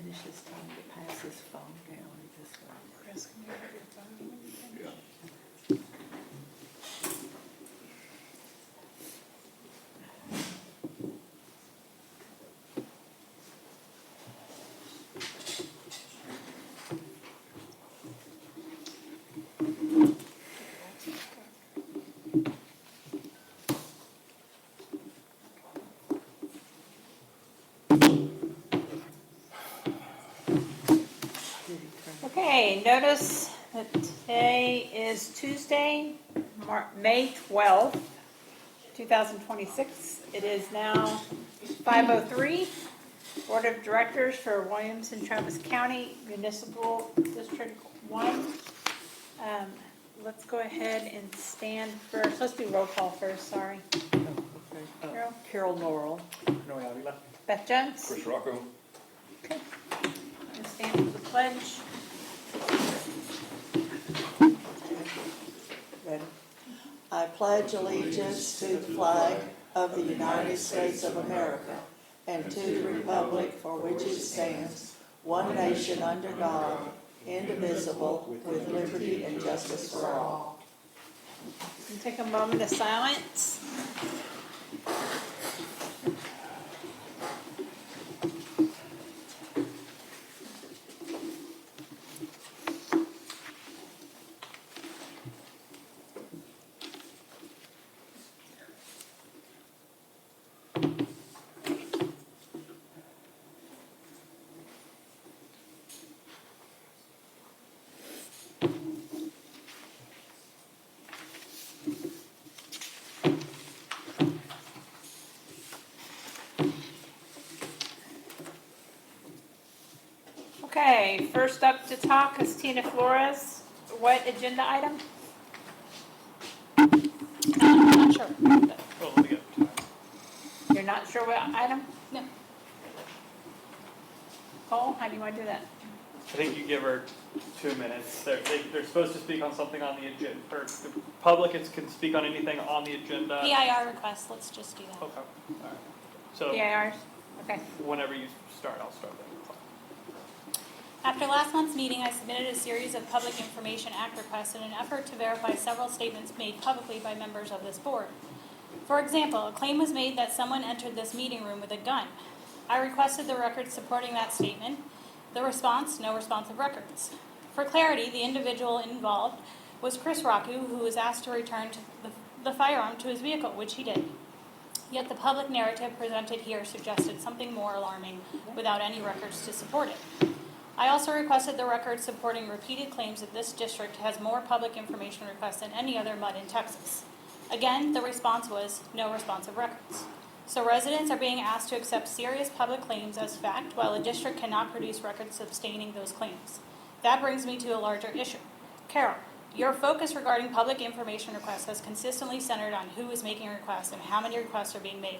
finish this time to pass this phone down this way. Chris, can you have your phone when you finish? Yeah. Okay, notice that today is Tuesday, May 12th, 2026. It is now 5:03. Board of Directors for Williams and Travis County Municipal District 1. Let's go ahead and stand first. Let's do roll call first, sorry. Carol? Carol Laurel. No Avila. Beth Jones? Chris Rocco. Okay. And stand for the pledge. Ready? I pledge allegiance to the flag of the United States of America and to the republic for which it stands, one nation under God, indivisible, with liberty and justice for all. And take a moment of silence. Okay, first up to talk is Tina Flores. What agenda item? I'm not sure. Oh, let me get time. You're not sure what item? No. Cole, how do you want to do that? I think you give her 2 minutes. They're supposed to speak on something on the agenda, or the public can speak on anything on the agenda. PIR request, let's just do that. Okay, all right. So PIRs? Okay. whenever you start, I'll start then. After last month's meeting, I submitted a series of Public Information Act requests in an effort to verify several statements made publicly by members of this board. For example, a claim was made that someone entered this meeting room with a gun. I requested the records supporting that statement. The response, no responsive records. For clarity, the individual involved was Chris Rocco, who was asked to return to the firearm to his vehicle, which he did. Yet the public narrative presented here suggested something more alarming without any records to support it. I also requested the records supporting repeated claims that this district has more public information requests than any other MUD in Texas. Again, the response was no responsive records. So residents are being asked to accept serious public claims as fact while the district cannot produce records sustaining those claims. That brings me to a larger issue. Carol, your focus regarding public information requests has consistently centered on who is making requests and how many requests are being made.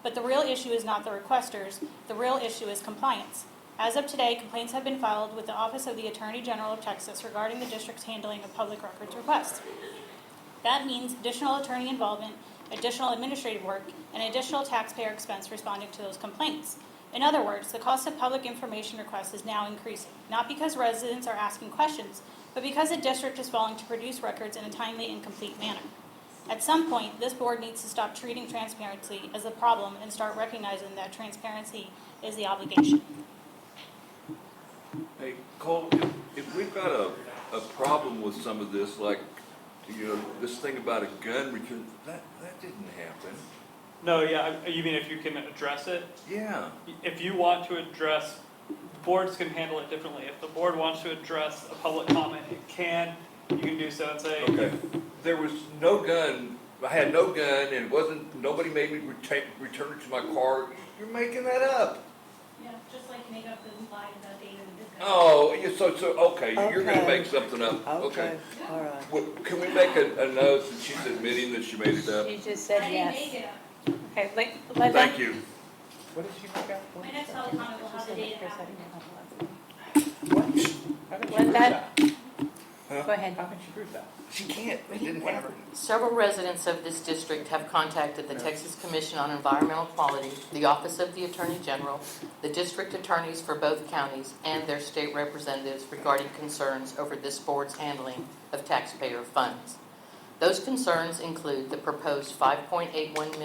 But the real issue is not the requesters, the real issue is compliance. As of today, complaints have been filed with the Office of the Attorney General of Texas regarding the district's handling of public records requests. That means additional attorney involvement, additional administrative work, and additional taxpayer expense responding to those complaints. In other words, the cost of public information requests is now increasing, not because residents are asking questions, but because the district is failing to produce records in a timely and complete manner. At some point, this board needs to stop treating transparency as a problem and start recognizing that transparency is the obligation. Hey, Cole, if we've got a problem with some of this, like, this thing about a gun return, that didn't happen. No, yeah, you mean if you can address it? Yeah. If you want to address, boards can handle it differently. If the board wants to address a public comment, you can do so and say. Okay. There was no gun. I had no gun, and it wasn't. Nobody made me return it to my car. You're making that up. Yeah, just like make up the lie about data and this. Oh, so okay. You're going to Okay. make something up. Okay, all right. Well, can we make a note that she's admitting that she made it up? She just said I didn't yes. make it up. Okay, Linda? Thank you. What did she make out? My next public comment will have the data after. Linda? Go ahead. How can she prove that? She can't, it didn't happen. Several residents of this district have contacted the Texas Commission on Environmental Quality, the Office of the Attorney General, the district attorneys for both counties, and their state representatives regarding concerns over this board's handling of taxpayer funds. Those concerns include the proposed $5.81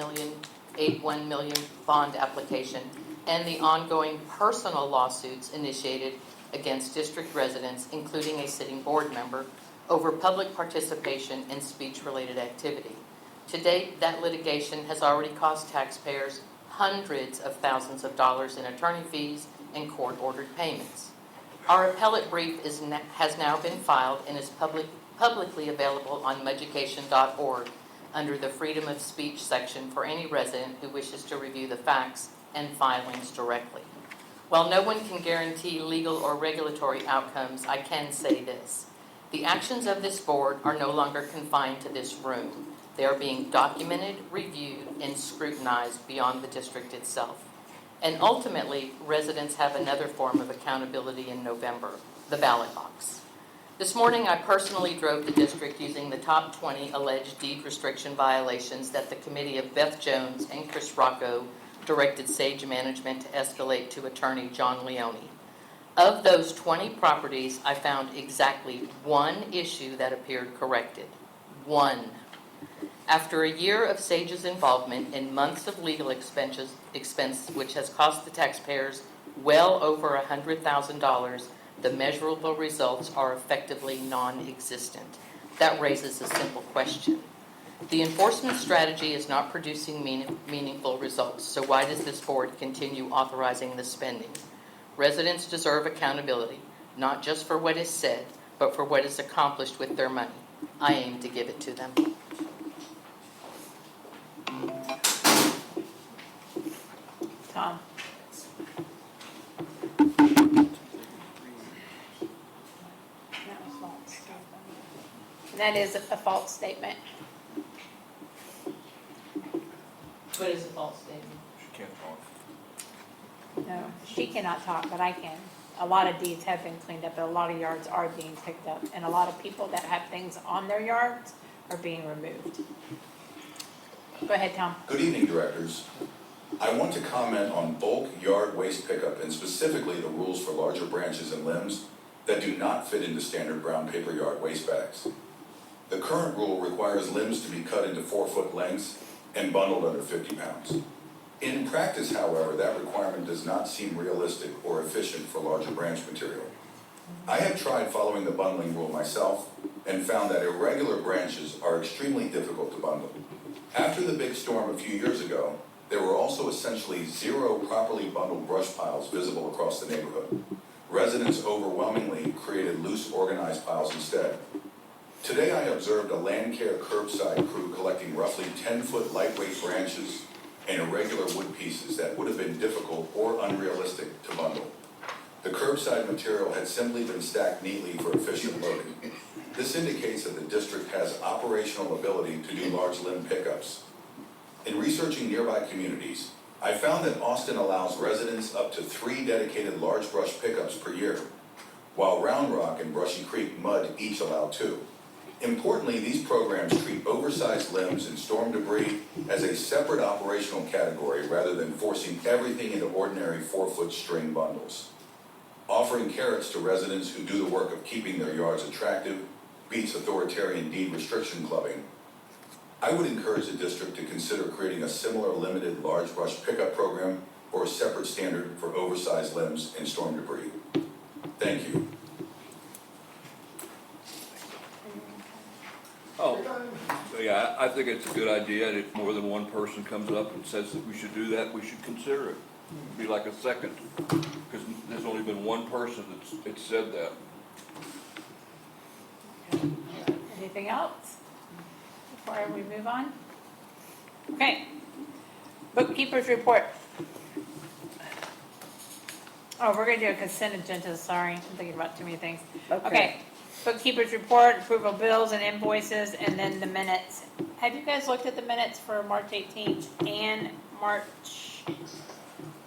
million bond application and the ongoing personal lawsuits initiated against district residents, including a sitting board member, over public participation in speech-related activity. To date, that litigation has already cost taxpayers hundreds of thousands of dollars in attorney fees and court-ordered payments. Our appellate brief has now been filed and is publicly available on mudeducation.org under the Freedom of Speech section for any resident who wishes to review the facts and filings directly. While no one can guarantee legal or regulatory outcomes, I can say this. The actions of this board are no longer confined to this room. They are being documented, reviewed, and scrutinized beyond the district itself. And ultimately, residents have another form of accountability in November, the ballot box. This morning, I personally drove the district using the top 20 alleged deed restriction violations that the committee of Beth Jones and Chris Rocco directed Sage Management to escalate to attorney John Leone. Of those 20 properties, I found exactly one issue that appeared corrected. One. After a year of Sage's involvement and months of legal expense, which has cost the taxpayers well over $100,000, the measurable results are effectively non-existent. That raises a simple question. The enforcement strategy is not producing meaningful results, so why does this board continue authorizing the spending? Residents deserve accountability, not just for what is said, but for what is accomplished with their money. I aim to give it to them. Tom? That was false. That is a false statement. What is a false statement? She can't talk. No, she cannot talk, but I can. A lot of deeds have been cleaned up, but a lot of yards are being picked up, and a lot of people that have things on their yards are being removed. Go ahead, Tom. Good evening, directors. I want to comment on bulk yard waste pickup and specifically the rules for larger branches and limbs that do not fit into standard brown paper yard waste bags. The current rule requires limbs to be cut into 4-foot lengths and bundled under 50 pounds. In practice, however, that requirement does not seem realistic or efficient for larger branch material. I have tried following the bundling rule myself and found that irregular branches are extremely difficult to bundle. After the big storm a few years ago, there were also essentially 0 properly bundled brush piles visible across the neighborhood. Residents overwhelmingly created loose, organized piles instead. Today I observed a land care curbside crew collecting roughly 10-foot lightweight branches and irregular wood pieces that would have been difficult or unrealistic to bundle. The curbside material had simply been stacked neatly for efficient loading. This indicates that the district has operational ability to do large limb pickups. In researching nearby communities, I found that Austin allows residents up to 3 dedicated large brush pickups per year, while Round Rock and Brushy Creek Mud each allow 2. Importantly, these programs treat oversized limbs and storm debris as a separate operational category rather than forcing everything into ordinary 4-foot string bundles. Offering carrots to residents who do the work of keeping their yards attractive beats authoritarian deed restriction clubbing. I would encourage the district to consider creating a similar limited large brush pickup program or a separate standard for oversized limbs and storm debris. Thank you. Oh, yeah, I think it's a good idea, and if more than one person comes up and says that we should do that, we should consider it. It'd be like a second, because there's only been one person that's said that. Anything else before we move on? Okay. Bookkeeper's report. Oh, we're gonna do a consent agenda, sorry, I'm thinking about too many things. Okay. Bookkeeper's report, approval of bills and invoices, and then the minutes. Have you guys looked at the minutes for March 18th and March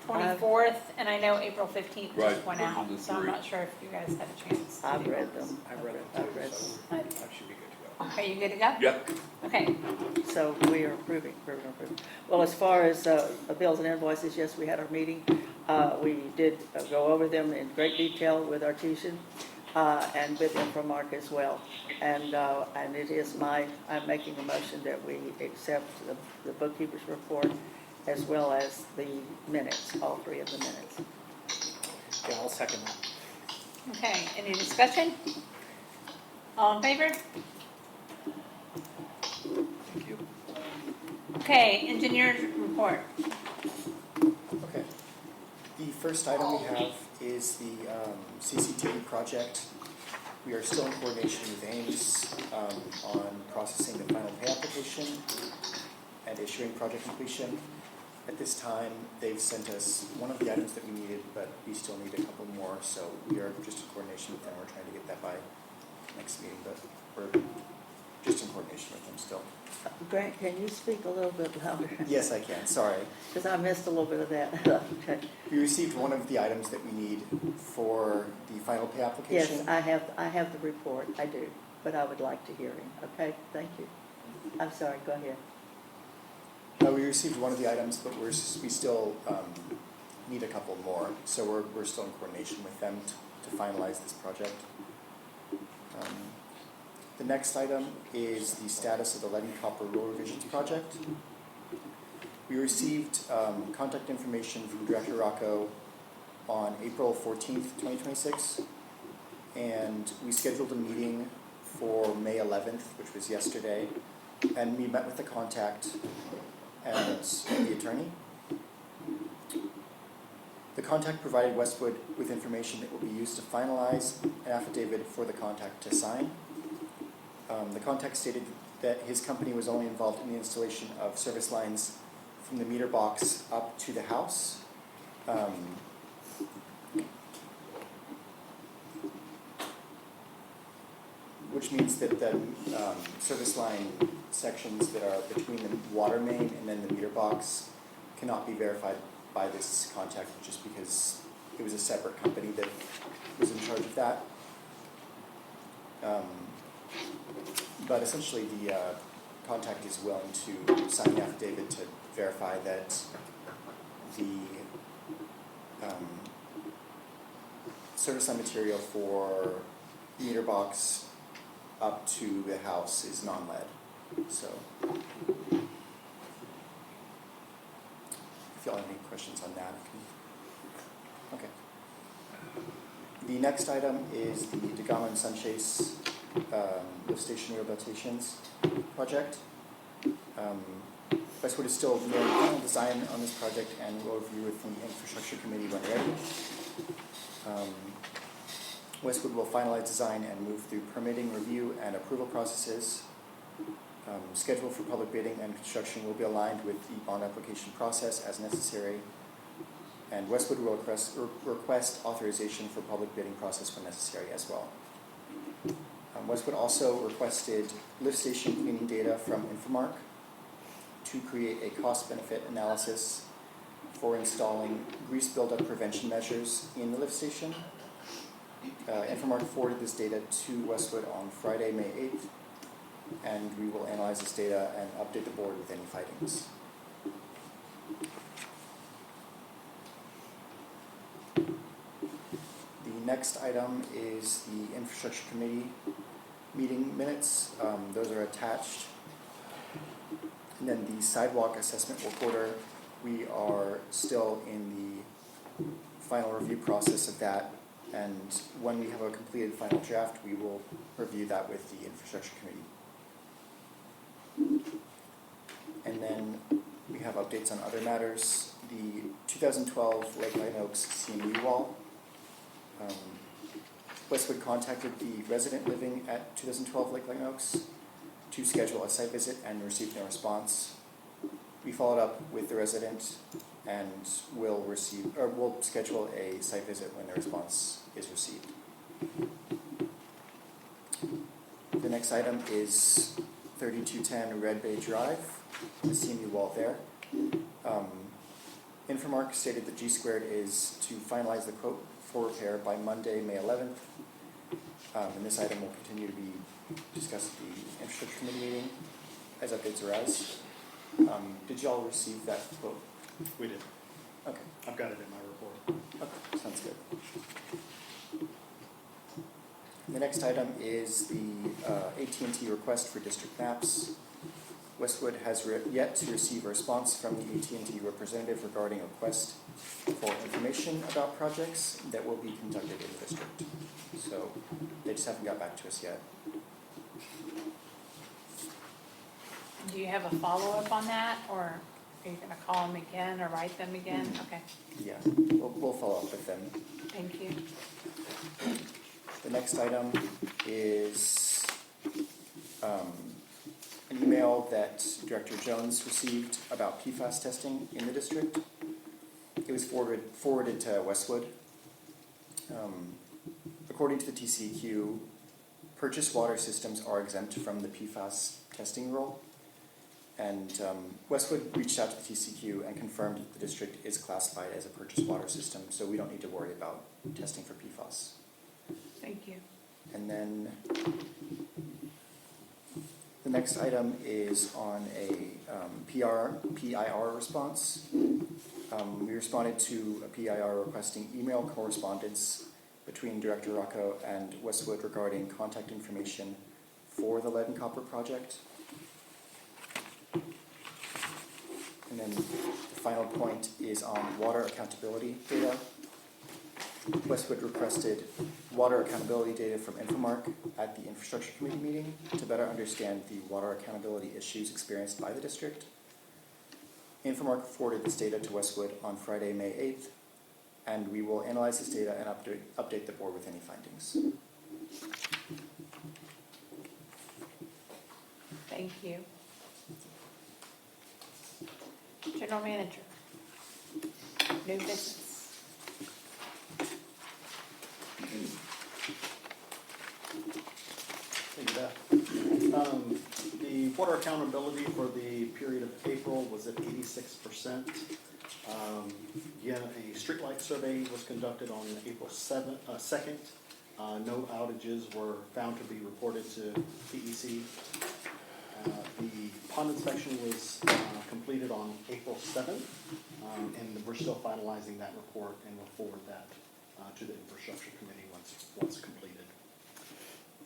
24th, and I know April 15th just Right, went those are out, the so I'm three. not sure if you guys had a chance. to I've do read those. them. I read them I've too, read so them. I should be good to go. Are you good to go? Yep, Okay, So we are approving. Well, as far as bills and invoices, yes, we had our meeting. We did go over them in great detail with Artesian and with Infomark as well. And it is I'm making a motion that we accept the bookkeeper's report as well as the minutes, all three of the minutes. Yeah, I'll second that. okay, any discussion? All in favor? Thank you. Okay, engineer's report. Okay. The first item we have is the CCTV project. We are still in coordination with Ames on processing the final pay application and issuing project completion. At this time, they've sent us one of the items that we needed, but we still need a couple more, so we are just in coordination with them. We're trying to get that by next meeting, but we're just in coordination with them still. Grant, can you speak a little bit louder? Yes, I can, sorry. Because I missed a little bit of that. Okay. We received one of the items that we need for the final pay application. Yes, I have the report, I do, but I would like to hear him. Okay, thank you. I'm sorry, go ahead. We received one of the items, but we still need a couple more, so we're still in coordination with them to finalize this project. The next item is the status of the lead and copper road revisions project. We received contact information from Director Rocco on April 14th, 2026, and we scheduled a meeting for May 11th, which was yesterday, and we met with the contact and the attorney. The contact provided Westwood with information that will be used to finalize an affidavit for the contact to sign. The contact stated that his company was only involved in the installation of service lines from the meter box up to the house. Which means that the service line sections that are between the water main and then the meter box cannot be verified by this contact just because it was a separate company that was in charge of that. But essentially the contact is willing to sign the affidavit to verify that the service line material for meter box up to the house is non-lead. So, if y'all have any questions on that, okay. The next item is the Degama and Sunchase lift station rehabilitations project. Westwood is still doing final design on this project and will review with the infrastructure committee when ready. Westwood will finalize design and move through permitting, review, and approval processes. Schedule for public bidding and construction will be aligned with the bond application process as necessary. And Westwood will request authorization for public bidding process when necessary as well. Westwood also requested lift station cleaning data from Infomark to create a cost-benefit analysis for installing grease buildup prevention measures in the lift station. Infomark forwarded this data to Westwood on Friday, May 8th, and we will analyze this data and update the board with any findings. The next item is the infrastructure committee meeting minutes. Those are attached. And then the sidewalk assessment work order, we are still in the final review process of that. And when we have a completed final draft, we will review that with the infrastructure committee. And then we have updates on other matters. The 2012 Lake Lion Oaks CMU wall. Westwood contacted the resident living at 2012 Lake Lion Oaks to schedule a site visit and received no response. We followed up with the resident and we'll schedule a site visit when the response is received. The next item is 3210 Red Bay Drive, the CMU wall there. Infomark stated that G Squared is to finalize the quote for repair by Monday, May 11th. And this item will continue to be discussed at the infrastructure committee meeting as updates arise. Did you all receive that quote? We did. Okay, I've got it in my report. okay, sounds good. The next item is the AT&T request for district maps. Westwood has yet to receive a response from the AT&T representative regarding a request for information about projects that will be conducted in the district. So they just haven't got back to us yet. Do you have a follow-up on that, or are you gonna call them again or write them again? Okay, Yeah, we'll follow up with them. thank you. The next item is an email that Director Jones received about PFAS testing in the district. It was forwarded to Westwood. According to the TCEQ, purchased water systems are exempt from the PFAS testing rule. And Westwood reached out to the TCEQ and confirmed that the district is classified as a purchased water system, so we don't need to worry about testing for PFAS. Thank you. And then the next item is on a PIR response. We responded to a PIR requesting email correspondence between Director Rocco and Westwood regarding contact information for the lead and copper project. And then the final point is on water accountability data. Westwood requested water accountability data from Infomark at the infrastructure committee meeting to better understand the water accountability issues experienced by the district. Infomark forwarded this data to Westwood on Friday, May 8th, and we will analyze this data and update the board with any findings. Thank you. General Manager. New business. Thank you, Beth. The water accountability for the period of April was at 86%. Again, a streetlight survey was conducted on April 2nd. No outages were found to be reported to PEC. The pond inspection was completed on April 7th, and we're still finalizing that report, and we'll forward that to the infrastructure committee once completed.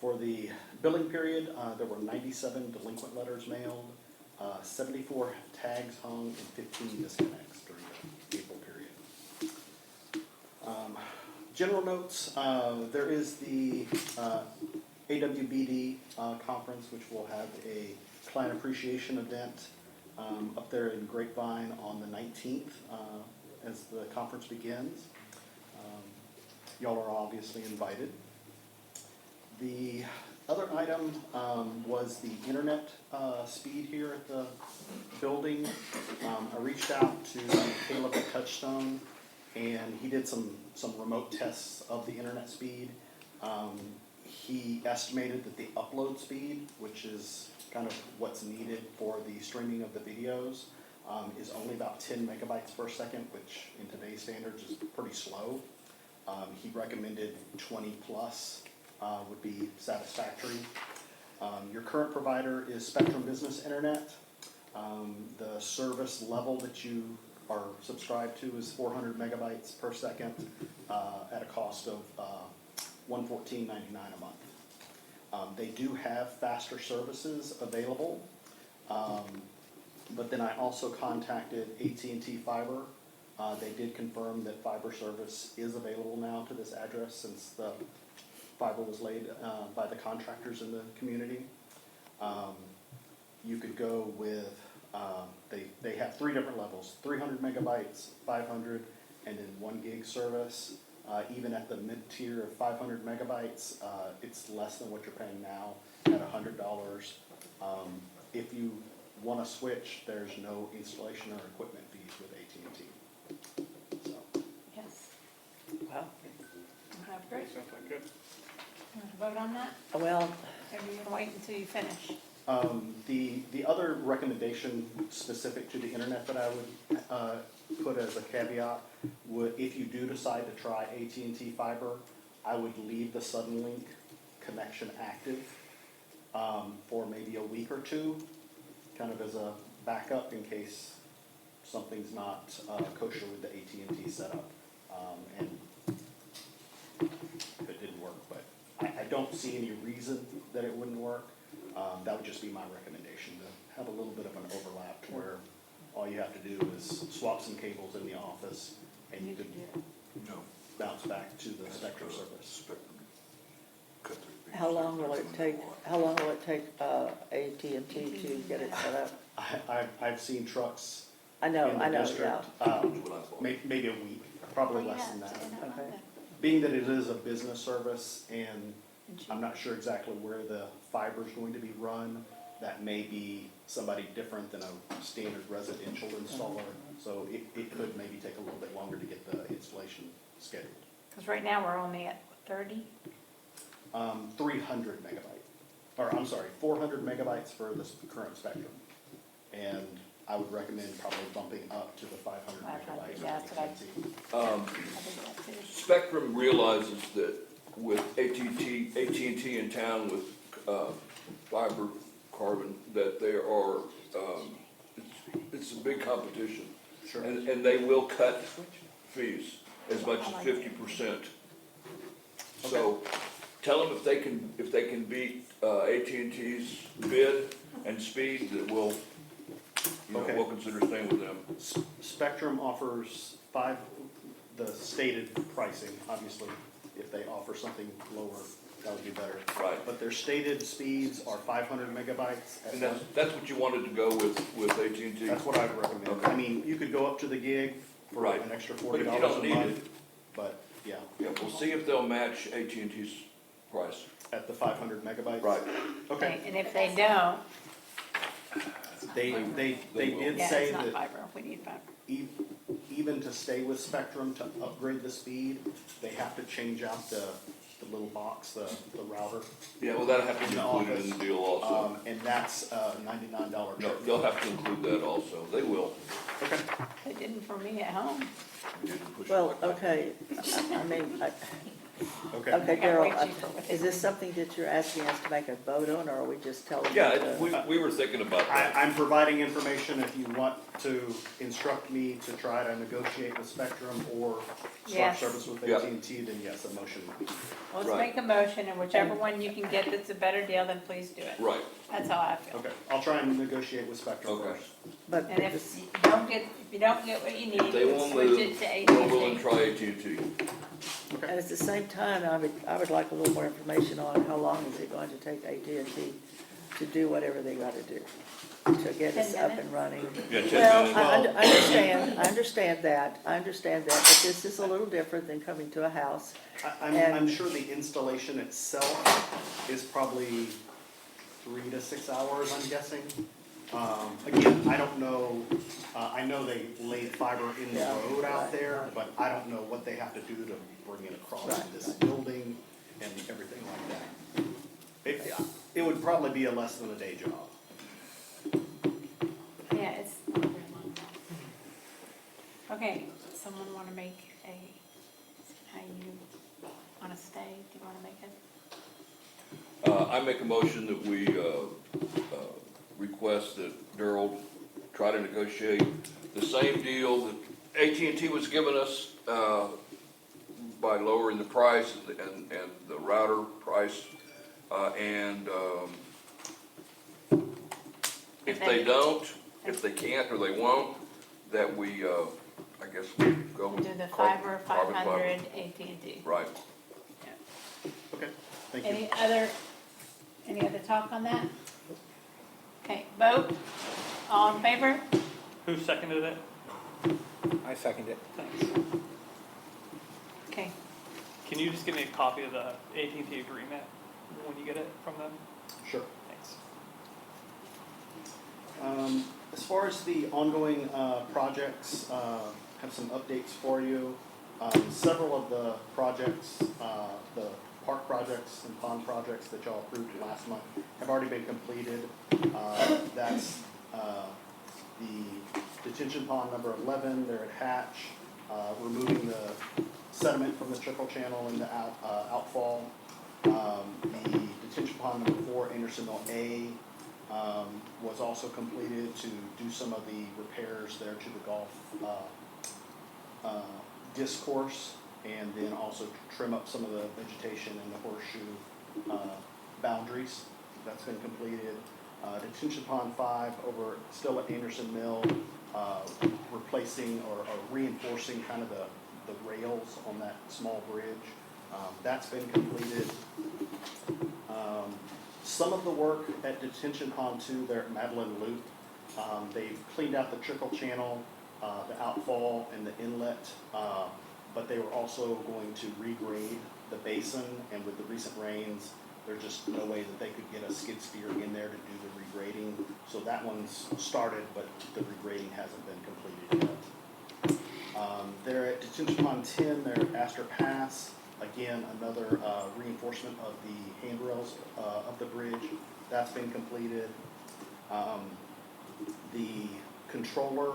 For the billing period, there were 97 delinquent letters mailed, 74 tags hung, and 15 disconnects during the April period. General notes, there is the AWBD conference, which will have a client appreciation event up there in Grapevine on the 19th as the conference begins. Y'all are obviously invited. The other item was the internet speed here at the building. I reached out to Caleb at Touchstone, and he did some remote tests of the internet speed. He estimated that the upload speed, which is kind of what's needed for the streaming of the videos, is only about 10 megabytes per second, which in today's standards is pretty slow. He recommended 20 plus would be satisfactory. Your current provider is Spectrum Business Internet. The service level that you are subscribed to is 400 megabytes per second at a cost of $114.99 a month. They do have faster services available, but then I also contacted AT&T Fiber. They did confirm that fiber service is available now to this address since the fiber was laid by the contractors in the community. You could go with, they have 3 different levels, 300 megabytes, 500, and then 1 gig service. Even at the mid-tier of 500 megabytes, it's less than what you're paying now at $100. If you want to switch, there's no installation or equipment fees with AT&T. So, Yes. Well, Great. sounds like good. You want to vote on that? well, Or do you want to wait until you finish? The other recommendation specific to the internet that I would put as a caveat, if you do decide to try AT&T fiber, I would leave the Suddenlink connection active for maybe a week or two, kind of as a backup in case something's not kosher with the AT&T setup. And if it didn't work, but I don't see any reason that it wouldn't work. That would just be my recommendation, to have a little bit of an overlap where all you have to do is swap some cables in the office and you could No. bounce back to the Spectrum service. Spectrum. Cut through. How long will it take AT&T to get it set up? I've seen trucks I know, in the yeah. district, maybe a week, probably less than that. Okay. Being that it is a business service and I'm not sure exactly where the fiber is going to be run, that may be somebody different than a standard residential installer. So it could maybe take a little bit longer to get the installation scheduled. Because right now we're only at 30. 300 megabyte, or I'm sorry, 400 megabytes for the current Spectrum. And I would recommend probably bumping up to the 500 megabytes. Yeah, that's what I think that too. Spectrum realizes that with AT&T in town with fiber carbon, that there are, it's a big competition. Sure. And they will cut fees as much as 50%. So tell them if they can beat AT&T's bid and speed, that we'll consider staying with them. Spectrum offers the stated pricing, obviously. If they offer something lower, that would be better. Right. But their stated speeds are 500 megabytes. And that's what you wanted to go with AT&T? That's what I would recommend. Okay. I mean, you could go up to the gig for Right. an extra But $40 if you don't a need month. it. But, yeah, Yeah, we'll see if they'll match AT&T's price. at the 500 megabytes. Right. Okay. And if they don't, They will. did yeah, say it's not that fiber, we need fiber. even to stay with Spectrum, to upgrade the speed, they have to change out the little box, the router. Yeah, well, that'll have to be In the included office. in the deal also. And that's a $99 No, charge. they'll have to include that also. They will. Okay. They didn't for me at home. You didn't push it Well, like that. okay, I mean, Okay. okay, I got way Daryl, cheaper with is it. this something that you're asking us to make a vote on, or are we just telling you Yeah, to? we were thinking about that. I'm providing information if you want to instruct me to try to negotiate with Spectrum or start Yes. service with Yeah. AT&T, then yes, a motion would be. Let's Right. make a motion, and whichever one you can get that's a better deal, then please do it. Right. That's how I feel. Okay, I'll try and negotiate with Spectrum Okay. first. But And if this- you don't get what you need, If they won't switch move, it to we're willing to AT&T. try AT&T. and at the same time, I would like a little more information on how long is it going to take AT&T to do whatever they gotta do to get us 10 up and running. Yeah, 10 Well, minutes. I understand that, but this is a little different than coming to a house. I'm And- sure the installation itself is probably 3 to 6 hours, I'm guessing. Again, I don't know, I know they laid fiber in the Yeah, road out right, there, right. but I don't know what they have to do to bring it across Right, this right. building and everything like that. It would probably be a less than a day job. Yeah, it's. Okay, someone wanna make how you wanna stay, do you wanna make it? I make a motion that we request that Daryl try to negotiate the same deal that AT&T was giving us by lowering the price and the router price. If they don't, if they can't or they won't, that we, I guess we go. Do the carbon fiber, fiber. 500 AT&T. Right. Okay, thank you. Any other talk on that? Okay, vote, all in favor? Who seconded it? I second it. Thanks. Okay, Can you just give me a copy of the AT&T agreement when you get it from them? Sure. Thanks. As far as the ongoing projects, have some updates for you. Several of the projects, the park projects and pond projects that y'all approved last month have already been completed. That's the Detention pond number 11, they're at Hatch, removing the sediment from the trickle channel in the outfall. The detention pond number 4, Andersonville A, was also completed to do some of the repairs there to the golf disc course, and then also trim up some of the vegetation in the horseshoe boundaries. That's been completed. Detention pond 5 over still at Anderson Mill, replacing or reinforcing kind of the rails on that small bridge. That's been completed. Some of the work at Detention Pond 2 there at Madeline Loop, they've cleaned out the trickle channel, the outfall and the inlet, but they were also going to regrade the basin, and with the recent rains, there's just no way that they could get a skid steer in there to do the regrading. So that one's started, but the regrading hasn't been completed yet. They're at Detention Pond 10, they're at Astor Pass. Again, another reinforcement of the handrails of the bridge. That's been completed. The controller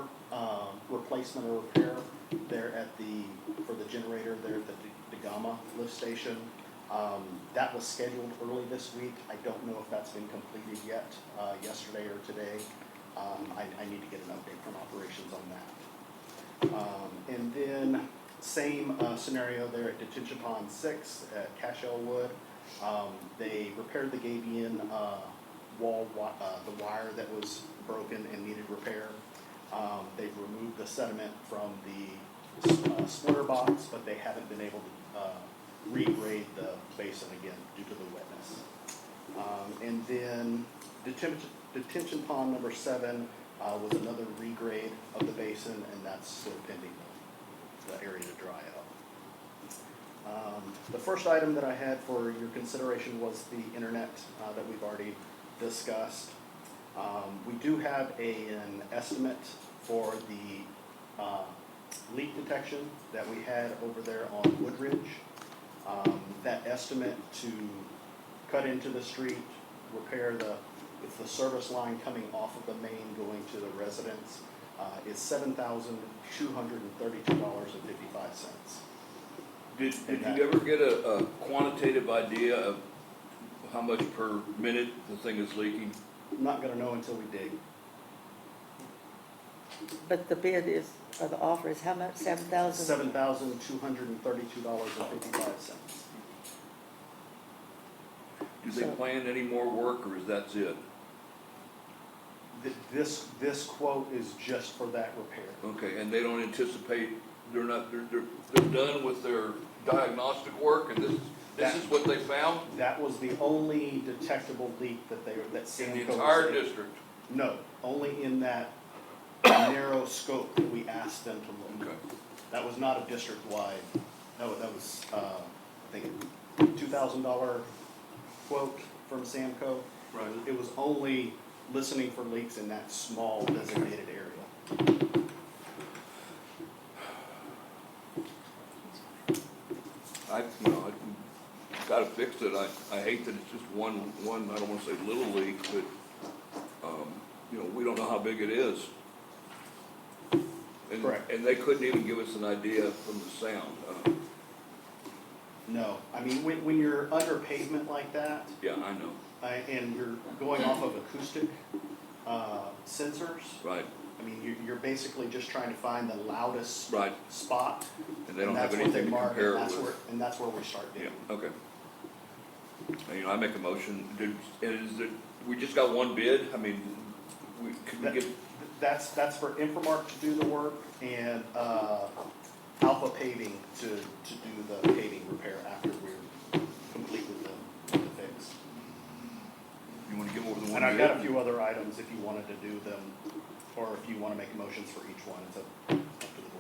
replacement or repair there at for the generator there at the Degama lift station. That was scheduled early this week. I don't know if that's been completed yet, yesterday or today. I need to get an update from operations on that. And then same scenario there at Detention Pond 6 at Cashel Wood. They repaired the Gabion wall, the wire that was broken and needed repair. They've removed the sediment from the splitter box, but they haven't been able to regrade the basin again due to the wetness. And then detention pond number 7 was another regrade of the basin, and that's still pending the area to dry up. The first item that I had for your consideration was the internet that we've already discussed. We do have an estimate for the leak detection that we had over there on Woodridge. That estimate to cut into the street, repair the service line coming off of the main going to the residents is $7,232.55. Did you ever get a quantitative idea of how much per minute the thing is leaking? I'm not gonna know until we dig. But the bid is, or the offer is how much, 7,000? $7,232.55. Do they plan any more work, or is that it? This quote is just for that repair. Okay, and they don't anticipate, they're done with their diagnostic work, and this is what they found? That was the only detectable leak that In Samco the entire was- district? No, only in that narrow scope that we asked them to look. Okay. That was not a district-wide, that was, I think, $2,000 quote from Samco. Right. It was only listening for leaks in that small designated area. I gotta fix it. I hate that it's just one, I don't wanna say little leak, but, we don't know how big it is. Correct. And they couldn't even give us an idea from the sound. No, I mean, when you're under pavement like that, Yeah, I know. and you're going off of acoustic sensors, Right, I mean, you're basically just trying to find the loudest right. spot. And they don't have that's what they anything to mark, compare it and that's with. and that's where we start Yeah, digging. okay. I make a motion, we just got one bid? I mean, could we get, That's for Infomark to do the work, and Alpha Paving to do the paving repair after we're complete with the fix. you wanna give over the one bid? And I've got a few other items if you wanted to do them, or if you wanna make motions for each one, it's up to the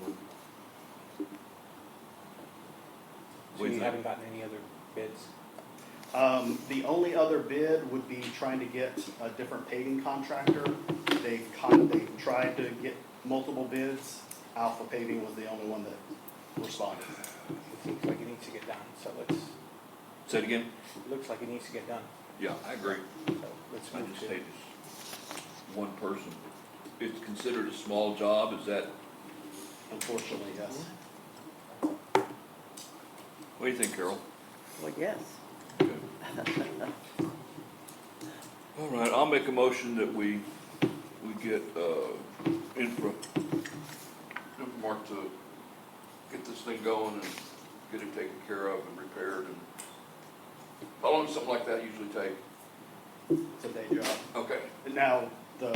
board. So you haven't gotten any other bids? The only other bid would be trying to get a different paving contractor. They've tried to get multiple bids. Alpha Paving was the only one that responded. It seems like it needs to get done, so let's, Say it again? it looks like it needs to get done, Yeah, I agree. so let's I move just to. hate this one person. it's considered a small job, is that, Unfortunately, yes. what do you think, Carol? Well, yes. All right, I'll make a motion that we get, Mark to get this thing going and get it taken care of and repaired and, how long does something like that usually take? It's a day job. Okay, And now, the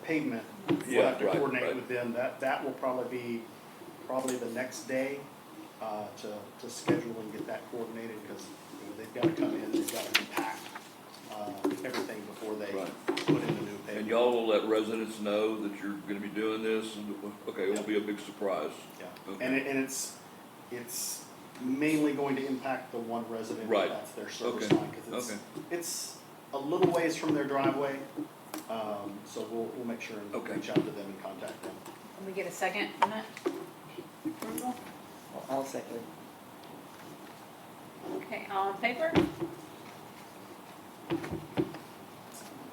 pavement, we'll Yeah, have to right, coordinate right. with them. That will probably be, the next day, to schedule and get that coordinated, because they've got to come in, they've got to compact, everything before they Right. put in the new pavement. and y'all will let residents know that you're gonna be doing this, and, okay, it'll be a big surprise. Yeah, Okay. and it's mainly going to impact the one resident, Right. that's their service Okay. line, because Okay. it's a little ways from their driveway, so we'll make sure and Okay. reach out to them and contact them. Can we get a second on that? Approval? I'll second. Okay, all in favor?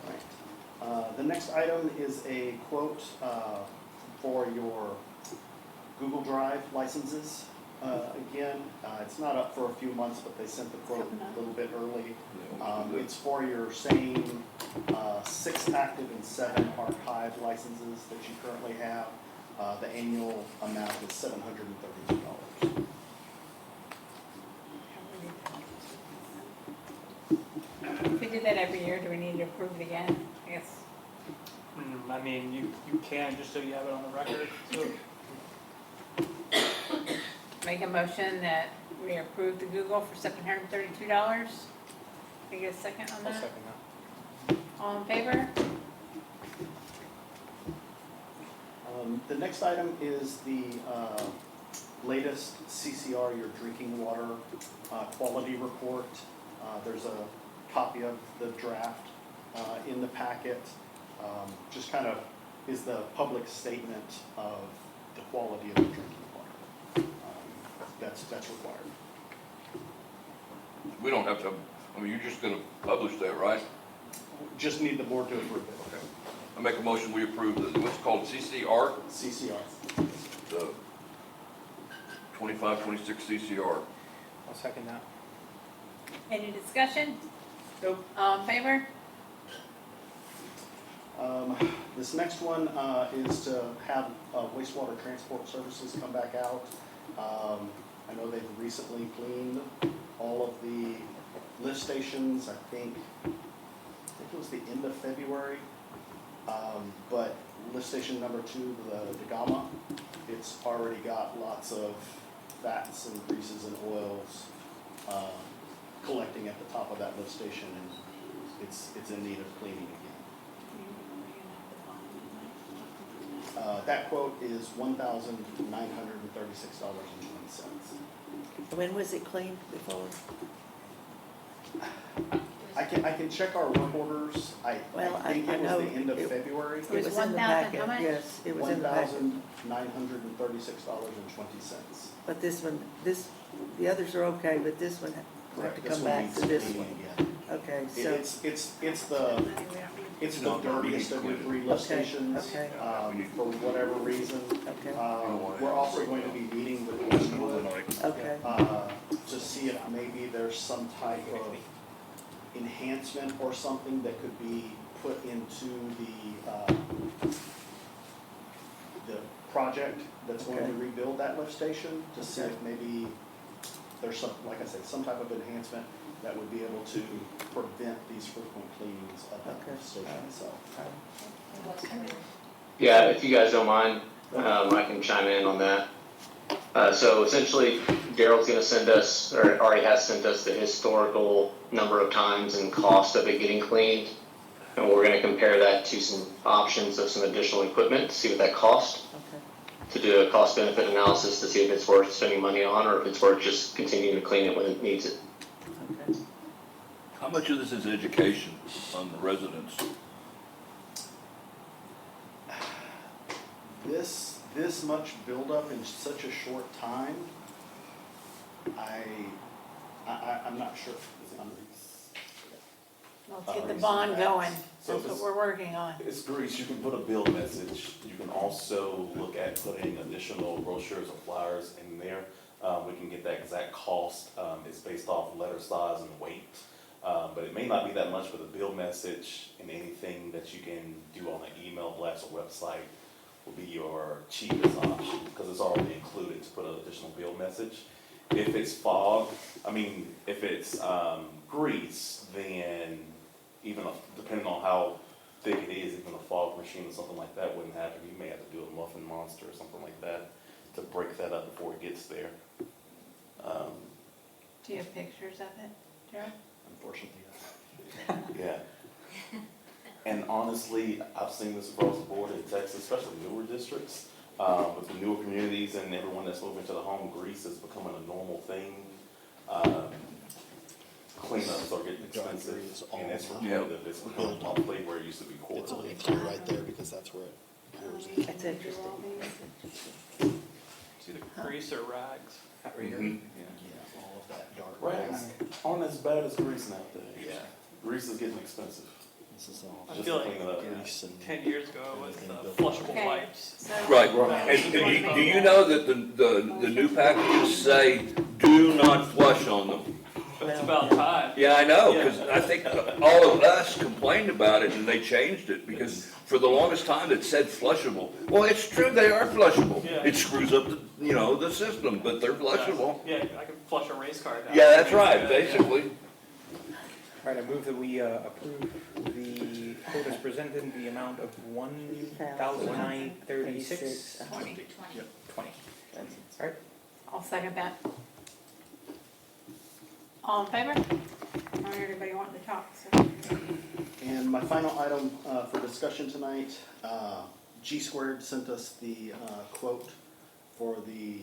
Right. The next item is a quote for your Google Drive licenses. Again, it's not up for a few months, but they sent the quote a little bit early. It's for your same 6 active and 7 archive licenses that you currently have. The annual amount is $732. If we did that every year, do we need to approve it again? I guess. I mean, you can, just so you have it on the record, so. Make a motion that we approve the Google for $732. Can I get a second on I'll that? second that. All in favor? The next item is the latest CCR, your drinking water quality report. There's a copy of the draft in the packet. Just kind of is the public statement of the quality of the drinking water. That's required. We don't have to, I mean, you're just gonna publish that, right? Just need the board to approve it. Okay. I make a motion, we approve what's called CCR, CCR. the 25-26 CCR. I'll second that. Any discussion? Nope. All in favor? This next one is to have wastewater transport services come back out. I know they've recently cleaned all of the lift stations, I think it was the end of February. But lift station number 2, the Gama, it's already got lots of fats and greases and oils collecting at the top of that lift station, and it's in need of cleaning again. That quote is $1,936.20. When was it cleaned before? I can check our work orders. I think it was know the end of it- February. It was It was in the 1,000 packet, how much? yes, it was in the packet. $1,936.20. But this one, the others are okay, but this one, we have to come back to this one. Okay, so, It's the dirtiest of your 3 lift Okay, stations, okay. for whatever reason. okay, We're also going to be meeting with Westwood, okay, to see if maybe there's some type of enhancement or something that could be put into the project that's going to Okay. rebuild that lift station, to see Okay. if maybe there's some, like I said, some type of enhancement that would be able to prevent these frequent cleanings of that Okay. lift station itself. Yeah, if you guys don't mind, I can chime in on that. So essentially, Daryl's gonna send us, or already has sent us, the historical number of times and cost of it getting cleaned. And we're gonna compare that to some options of some additional equipment to see what that costs. okay. To do a cost benefit analysis to see if it's worth spending money on, or if it's worth just continuing to clean it when it needs it. Okay. How much of this is education on the residents? This much buildup in such a short time, I'm not sure. Let's get the bond going. So That's what we're working on. It's grease, you can put a bill message, you can also look at putting additional brochures or flyers in there. We can get that exact cost, it's based off letter size and weight. But it may not be that much for the bill message, and anything that you can do on an email blast or website will be your cheapest option, because it's already included to put an additional bill message. If it's fog, if it's grease, then even depending on how thick it is, even a fog machine or something like that wouldn't happen. You may have to do a muffin monster or something like that to break that up before it gets there. Do you have pictures of it, Gerald? Unfortunately, Yeah. And honestly, I've seen this across the board in Texas, especially newer districts, with the newer communities and everyone that's moving to the home. Grease is becoming a normal thing. Cleanups are getting expensive, and it's repetitive. It's becoming monthly where it used to be it's quarterly. only clear right there because that's where it pours in. That's interesting. It's either grease or rags. Mhm. Yeah, all of that dark. Rags aren't as bad as grease nowadays. Yeah. Grease is getting expensive. This is all I Just feel to like clean it up. grease and. 10 years ago, it was the flushable Okay. wipes. So- Right, and do you know that the new packages say, do not flush on them? It's about time. Yeah, I know, because I think all of us complained about it and they changed it, because for the longest time it said flushable. Well, it's true, they are flushable. Yeah. It screws up the system, but they're flushable. Yeah, I can flush a race car down. Yeah, that's right, Yeah. basically. All right, I move that we approve the quote as presented in the amount of $1,936. 20. 20. I'll second that. All in favor? I don't hear anybody wanting to talk, so. And my final item for discussion tonight, G Squared sent us the quote for the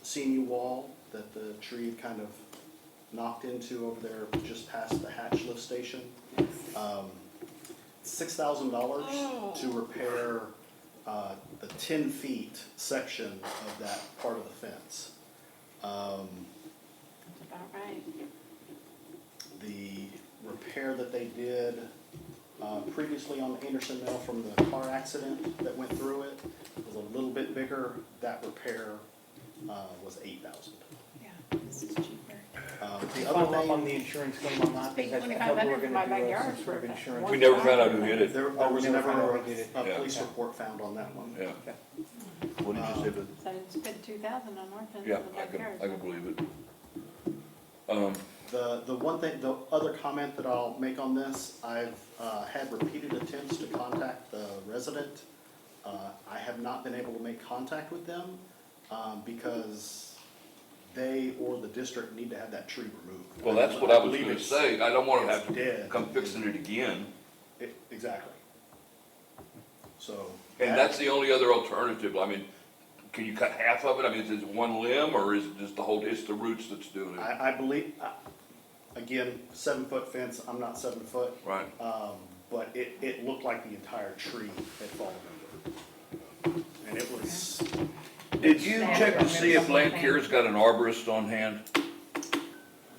CMU wall that the tree kind of knocked into over there just past the hatch lift station. $6,000 to repair the 10 feet section of that part of the fence. That's about right. The repair that they did previously on the Anderson Mill from the car accident that went through it was a little bit bigger. That repair was $8,000. Yeah, this is cheaper. The Follow other up on thing, the insurance claim on that. Pay because I thought we were $2,500 for gonna my do backyard some sort of for insurance. We never found out who hit it. there Oh, we was never never found out a who did it. Yeah. police report found on that one. Yeah. What did you say, but, So it's spent 2,000 on our fence yeah, in the I can backyard. believe it. The one thing, the other comment that I'll make on this, I've had repeated attempts to contact the resident. I have not been able to make contact with them because they or the district need to have that tree removed. Well, that's what I was believe gonna it's- say, I don't wanna have it's dead. to come fixing it again. Exactly. So. And that's the only other alternative, I mean, can you cut half of it? I mean, is it one limb, or is it just the whole, it's the roots that's doing it? I believe, again, 7-foot fence, I'm not 7 foot. Right. But it looked like the entire tree had fallen over. And it was, Did you check to see if Lancair's got an arborist on hand?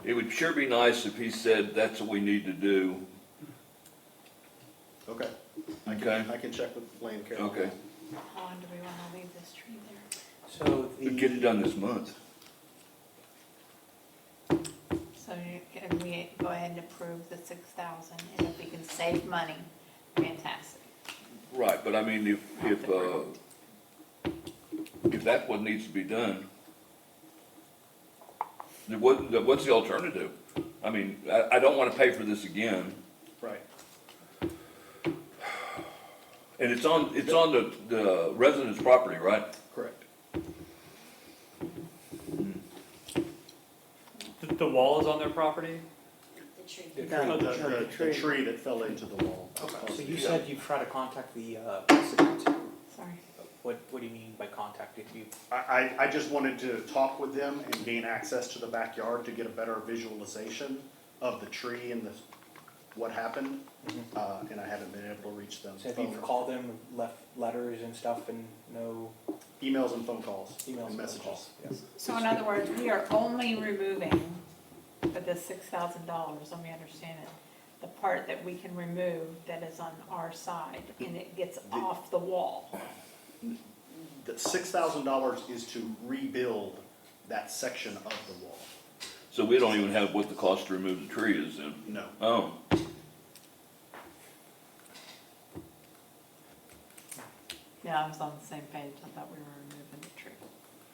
It would sure be nice if he said, that's what we need to do. okay. Okay. I can check with Lane Carroll. Okay. How long do we want to leave this tree there? So We'd get it the, done this month. So can we go ahead and approve the 6,000, and if we can save money, fantastic. Right, but I mean, if that's what needs to be done, then what's the alternative? I mean, I don't wanna pay for this again, Right. and it's on the resident's property, right? Correct. The wall is on their property? the The tree. tree that fell into the wall. So you said you tried to contact the resident. Sorry. What do you mean by contact? If you, I just wanted to talk with them and gain access to the backyard to get a better visualization of the tree and what happened. And I haven't been able to reach them. so have you called them, left letters and stuff and no Emails and phone calls. emails And or messages. calls? Yes. So in other words, we are only removing for the $6,000, let me understand it, the part that we can remove that is on our side and it gets off the wall. The $6,000 is to rebuild that section of the wall. So we don't even have what the cost to remove the tree is then? No. Oh, Yeah, I was on the same page. I thought we were removing the tree.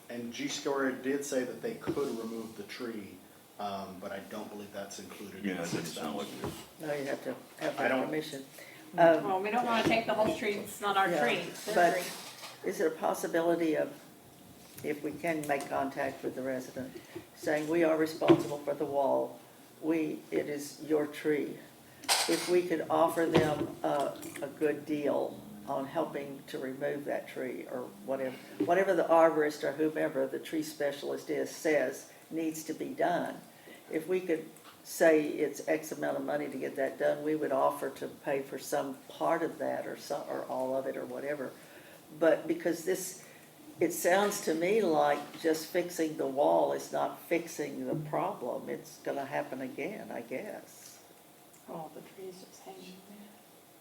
And G-Score did say that they could remove the tree, but I don't believe that's included yeah, in the it doesn't sound like $6,000. this. No, you have to have I that don't- permission. Well, we don't want to take the whole tree. It's not our Yeah, tree. It's their but- tree. Is there a possibility of, if we can make contact with the resident, saying we are responsible for the wall, it is your tree? If we could offer them a good deal on helping to remove that tree or whatever the arborist or whomever the tree specialist is says needs to be done. If we could say it's X amount of money to get that done, we would offer to pay for some part of that or all of it or whatever. But because it sounds to me like just fixing the wall is not fixing the problem. It's gonna happen again, I guess. Oh, the tree's just hanging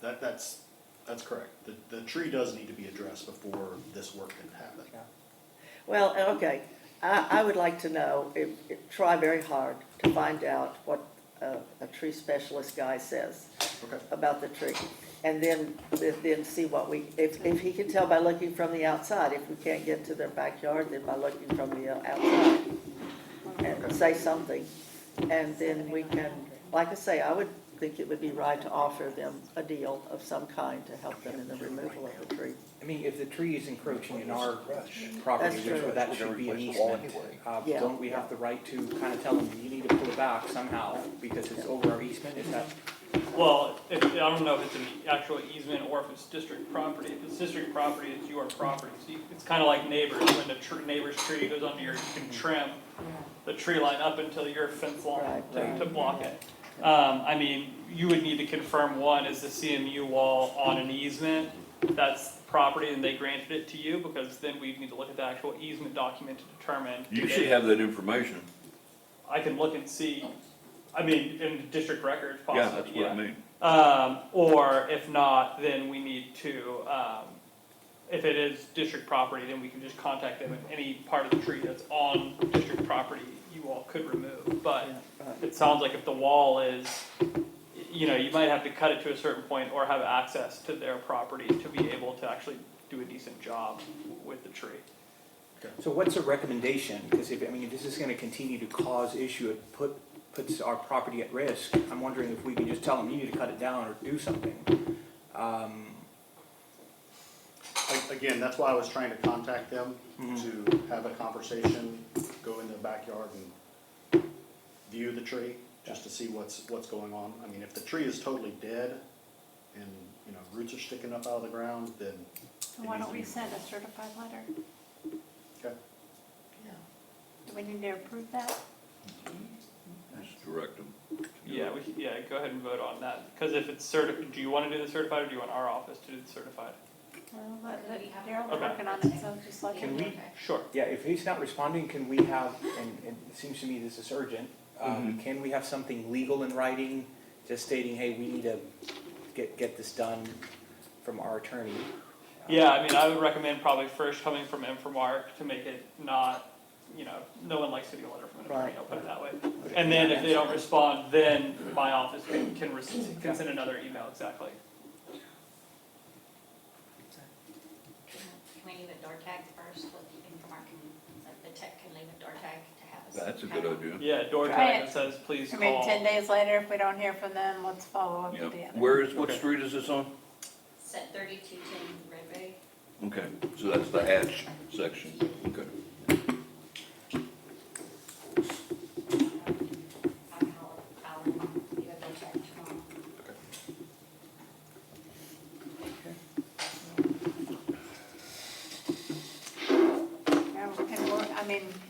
there. That's correct. The tree does need to be addressed before this work can happen. Well, okay, I would like to know, try very hard to find out what a tree specialist guy says Okay. about the tree. And then see what if he can tell by looking from the outside, if we can't get to their backyard, then by looking from the outside. And say something. And then we can, like I say, I would think it would be right to offer them a deal of some kind to help them in the removal of the tree. I mean, if the tree is encroaching in our property, That's which true. that should be an easement, Yeah. don't we have the right to kind of tell them, you need to pull it back somehow because it's over our easement? Is that, Well, I don't know if it's an actual easement or if it's district property. If it's district property, it's your property. So it's kind of like neighbors. When the neighbor's tree goes under your, you can trim the tree line up until your fence line to block it. I mean, you would need to confirm, one, is the CMU wall on an easement? That's property and they granted it to you, because then we need to look at the actual easement document to determine. You should have that information. I can look and see, I mean, in district records Yeah, possibly, that's what I mean. Or if not, then we need to, if it is district property, then we can just contact them, and any part of the tree that's on district property, you all could remove. But it sounds like if the wall is, you know, you might have to cut it to a certain point or have access to their property to be able to actually do a decent job with the tree. so what's a recommendation? Because if this is gonna continue to cause issue, it puts our property at risk. I'm wondering if we can just tell them, you need to cut it down or do something. Again, that's why I was trying to contact them, to have a conversation, go in their backyard and view the tree, just to see what's going on. I mean, if the tree is totally dead and, roots are sticking up out of the ground, then. Why don't we send a certified letter? Okay. Do we need to approve that? Just direct them. Yeah, go ahead and vote on that, because if it's do you want to do the certified or do you want our office to do the certified? Well, Daryl's Okay. working on it, so just let him Can know. we, Sure. yeah, if he's not responding, can we have, and it seems to me this is urgent, can we have something legal in writing, just stating, hey, we need to get this done from our attorney? Yeah, I mean, I would recommend probably first coming from Infomark to make it not, no one likes to get a letter from an attorney, Right. I'll put it that way. And then if they don't respond, then my office can send another email, exactly. Can we leave it door tagged first, so the tech can leave it door tagged to have us? That's a good idea. Yeah, door Try tag it. that says, please I mean, 10 call. days later, if we don't hear from them, let's follow up Yeah. with the other. What street is this on? Set 3210 Red Bay. Okay, so that's the hatch section. Okay. I'll leave it door tagged tomorrow.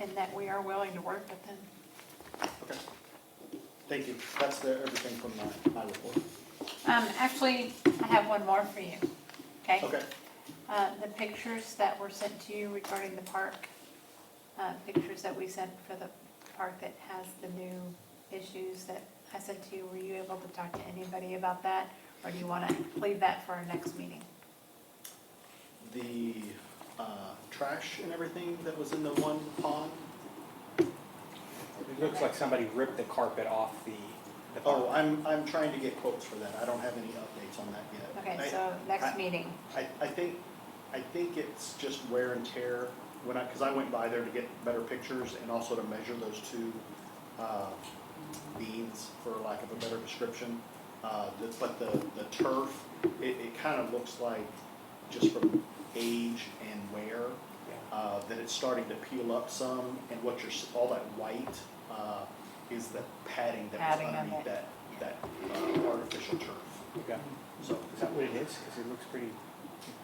And that we are willing to work with them. Okay. Thank you. That's everything from my report. Actually, I have one more for you, okay? Okay. The pictures that were sent to you regarding the park, pictures that we sent for the park that has the new issues that I said to you, were you able to talk to anybody about that? Or do you want to leave that for our next meeting? The trash and everything that was in the one pond. It looks like somebody ripped the carpet off the Oh, pond. I'm trying to get quotes for that. I don't have any updates on that yet. Okay, so next meeting. I think it's just wear and tear. Because I went by there to get better pictures and also to measure those two beams, for lack of a better description. But the turf, it kind of looks like, just from age and wear, that it's starting to peel up some, and all that white is the padding that was Padding of underneath it. that artificial turf. Okay. So Is that what it is? Because it looks pretty,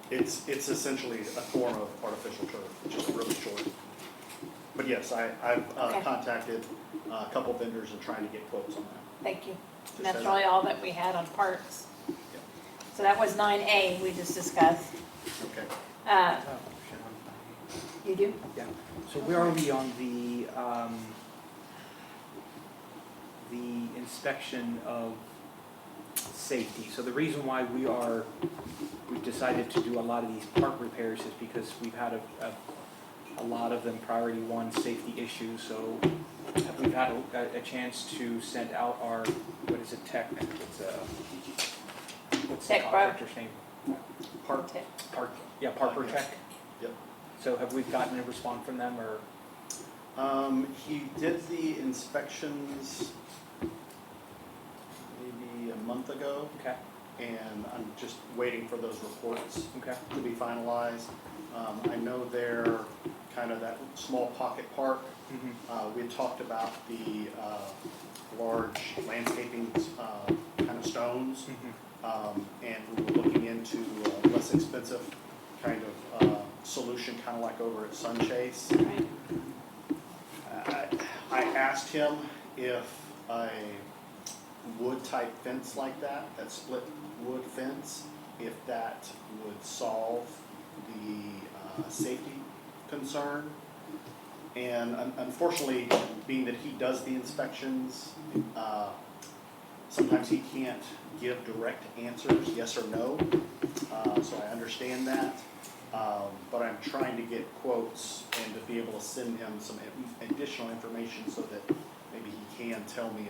it's essentially a form of artificial turf, just really short. But yes, I've Okay. contacted a couple vendors and trying to get quotes on that. Thank you. Just And that's as- really all that we had on parks. Yeah. So that was 9A we just discussed. Okay. Uh, oh, shit, You do? yeah. So where are we on the inspection of safety? So the reason why we've decided to do a lot of these park repairs is because we've had a lot of them priority one safety issues. So we've had a chance to send out our, what is it, tech? What's the Tech Pro. contractor's name? Park. Park Yes. Tech. Yep. So have we gotten a response from them, or? He did the inspections maybe a month ago, Okay, and I'm just waiting for those reports okay. to be finalized. I know they're kind of that small pocket park. We had talked about the large landscaping kind of stones, and we were looking into a less expensive kind of solution, kind of like over at Sunchase. Right. I asked him if a wood type fence like that split wood fence, if that would solve the safety concern. And unfortunately, being that he does the inspections, sometimes he can't give direct answers, yes or no. So I understand that. But I'm trying to get quotes and to be able to send him some additional information so that maybe he can tell me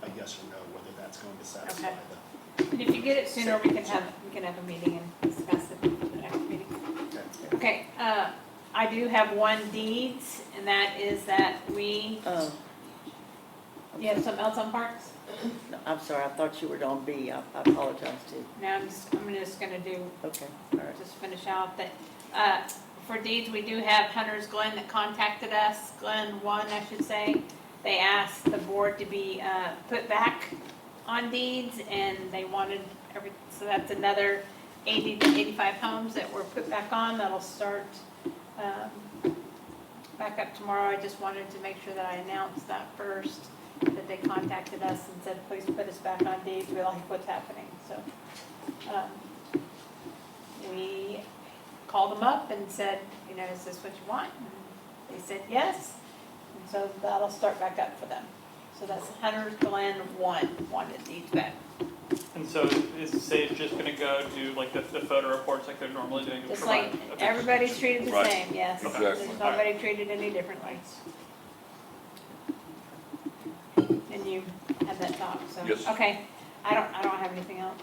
a yes or no, whether that's going to satisfy Okay. them. And if you get it sooner, we can have a meeting and discuss it at the next meeting. Okay. Okay, I do have one deeds, and that is that we, Oh, you have something else on parks? no, I'm sorry, I thought you were on B. I apologize too. No, I'm just gonna do, Okay, all right. just finish out that, for deeds, we do have Hunter's Glen that contacted us, Glen 1, I should say. They asked the board to be, put back on deeds, and they wanted so that's another 80 to 85 homes that were put back on. That'll start, back up tomorrow. I just wanted to make sure that I announced that first, that they contacted us and said, please put us back on deeds. We like what's happening, so. We called them up and said, is this what you want? And they said yes, and so that'll start back up for them. So that's Hunter's Glen 1 wanted deeds back. And so is Sage just gonna go do like the photo reports like they're normally doing? to Just provide- like okay. everybody's treated the Right. same, yes. Exactly. There's nobody treated any differently. And you had that talk, so. Yes. Okay, I don't have anything else.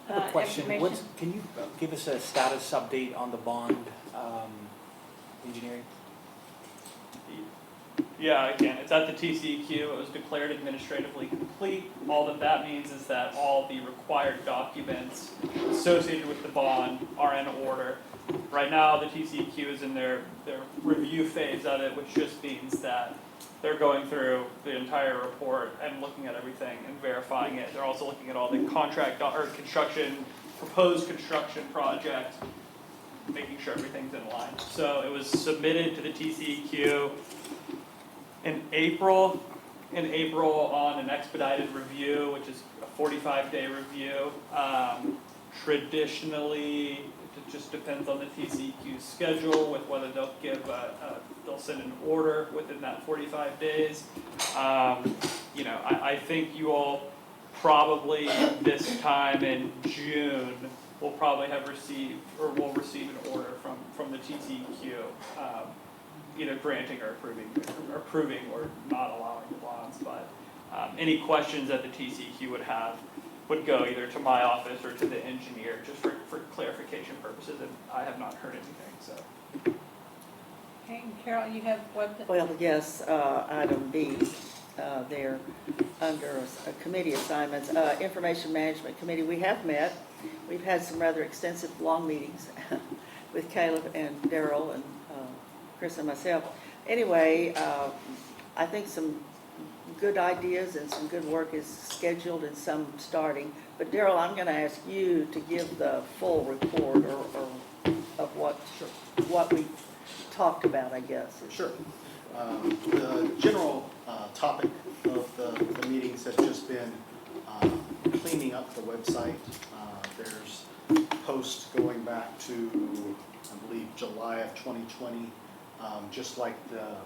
I have a question. Information. Can you give us a status update on the bond engineering? Yeah, again, it's at the TCEQ, it was declared administratively complete. All that means is that all the required documents associated with the bond are in order. Right now, the TCEQ is in their review phase of it, which just means that they're going through the entire report and looking at everything and verifying it. They're also looking at all the proposed construction project, making sure everything's in line. So it was submitted to the TCEQ in April on an expedited review, which is a 45-day review. Traditionally, it just depends on the TCEQ's schedule with whether they'll they'll send an order within that 45 days. I think you all probably this time in June, we'll probably have received, or we'll receive an order from the TCEQ, either granting or approving or not allowing the bonds. But any questions that the TCEQ would have would go either to my office or to the engineer, just for clarification purposes, and I have not heard anything, so. Okay, and Carol, you have what? Well, yes, item B, there, under committee assignments, Information Management Committee, we have met. We've had some rather extensive, long meetings with Caleb and Daryl and Chris and myself. Anyway, I think some good ideas and some good work is scheduled and some starting. But Daryl, I'm going to ask you to give the full report or of what we talked about, I guess. Sure. The general topic of the meetings has just been cleaning up the website. There's posts going back to, I believe, July of 2020, just like the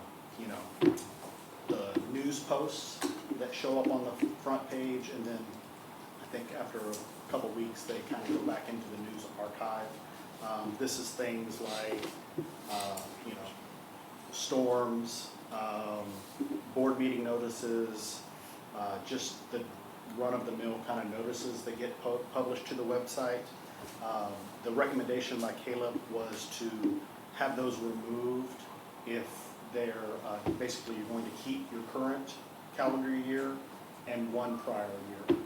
news posts that show up on the front page, and then I think after a couple weeks they kind of go back into the news archive. This is things like storms, board meeting notices, just the run-of-the-mill kind of notices that get published to the website. The recommendation by Caleb was to have those removed if they're basically you're going to keep your current calendar year and one prior year.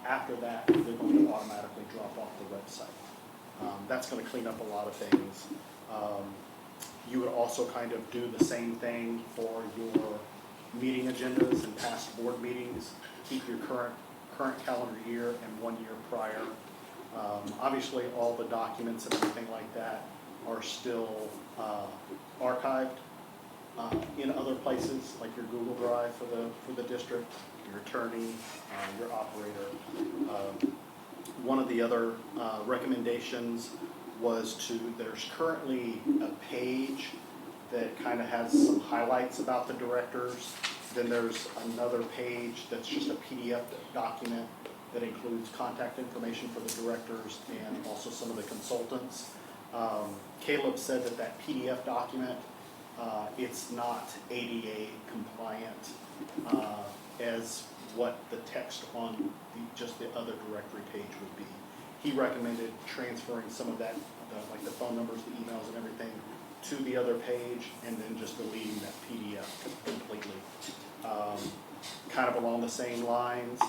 After that, they're going to automatically drop off the website. That's going to clean up a lot of things. You would also kind of do the same thing for your meeting agendas and past board meetings. Keep your current calendar year and 1 year prior. Obviously, all the documents and everything like that are still archived in other places, like your Google Drive for the district, your attorney, your operator. One of the other recommendations was there's currently a page that kind of has some highlights about the directors. Then there's another page that's just a PDF document that includes contact information for the directors and also some of the consultants. Caleb said that PDF document, it's not ADA compliant as what the text on just the other directory page would be. He recommended transferring some of that, like the phone numbers, the emails and everything, to the other page and then just deleting that PDF completely. Kind of along the same lines,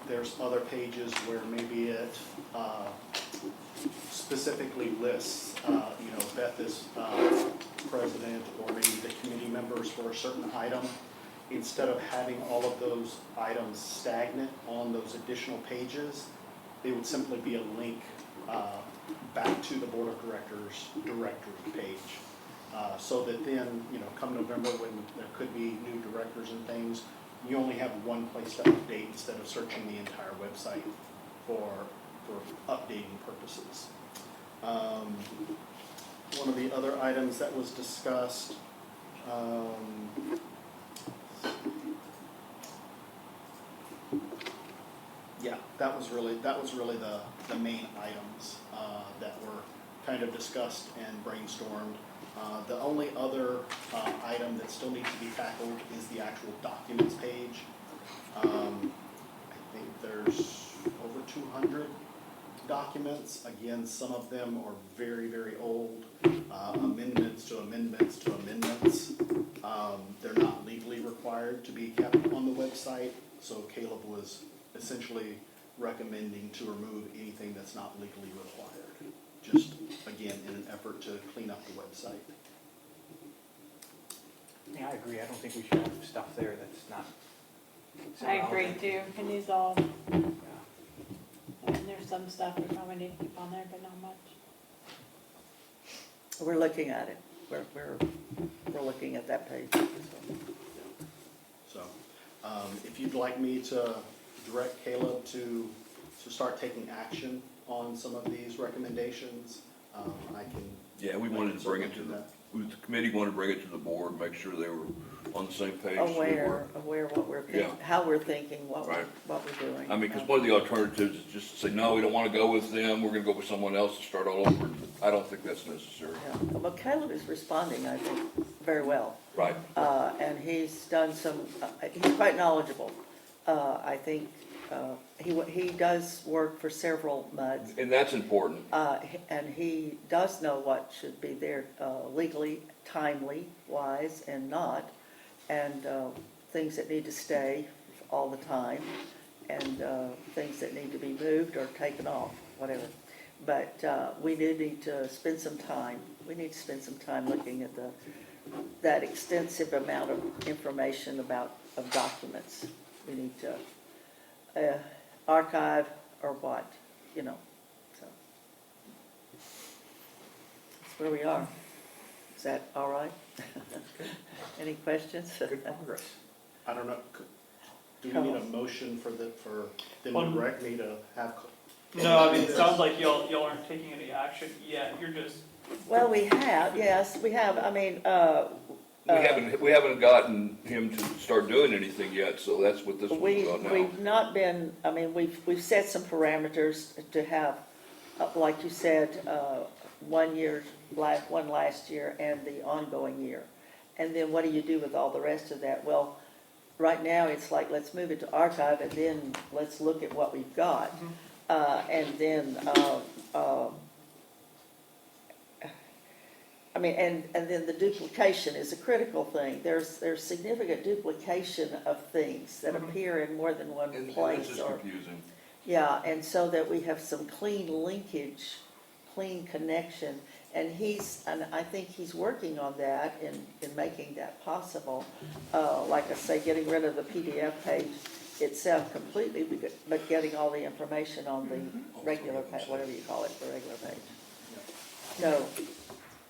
there's other pages where maybe it specifically lists, Beth is president or maybe the committee members for a certain item. Instead of having all of those items stagnant on those additional pages, they would simply be a link back to the Board of Directors directory page. So that then, come November when there could be new directors and things, you only have one place to update instead of searching the entire website for updating purposes. One of the other items that was discussed, yeah, that was really the main items that were kind of discussed and brainstormed. The only other item that still needs to be tackled is the actual documents page. I think there's over 200 documents. Again, some of them are very, very old. Amendments to amendments to amendments. They're not legally required to be kept on the website, so Caleb was essentially recommending to remove anything that's not legally required. Just, again, in an effort to clean up the website. Yeah, I agree. I don't think we should have stuff there that's not. I agree too, and these all, Yeah. and there's some stuff we probably need to keep on there, but not much. We're looking at it. We're looking at that page. So, if you'd like me to direct Caleb to start taking action on some of these recommendations, I can. Yeah, we wanted to bring it to the the committee want to bring it to the board, make sure they were on the same page. so they were- aware what we're thinking, Yeah. how we're thinking, what Right. we're doing. I mean, because one of the alternatives is just to say, no, we don't want to go with them, we're going to go with someone else and start all over. I don't think that's necessary. Yeah. Well, Caleb is responding, I think, very well. Right. And he's done some, he's quite knowledgeable. I think he does work for several MUDs. And that's important. And he does know what should be there legally, timely, wise, and not, and things that need to stay all the time, and things that need to be moved or taken off, whatever. But we do need to spend some time. We need to spend some time looking at that extensive amount of information of documents. We need to archive or what, so. That's where we are. Is that all right? Any questions? Good progress. I don't know, do we need a motion for them to direct me to have? No, I mean, it sounds like y'all aren't taking any action yet, you're just, Well, we have, yes, we have. I mean, We haven't gotten him to start doing anything yet, so that's what this one's about now. we've not been, I mean, we've set some parameters to have, like you said, 1 year, one last year and the ongoing year. And then what do you do with all the rest of that? Well, right now, it's like, let's move it to archive and then let's look at what we've got. And then, I mean, and then the duplication is a critical thing. There's significant duplication of things that appear in more than one And it's place. just confusing. Yeah, and so that we have some clean linkage, clean connection. And I think he's working on that in making that possible. Like I say, getting rid of the PDF page itself completely, but getting all the information on the regular page, whatever you call it, the regular page. So,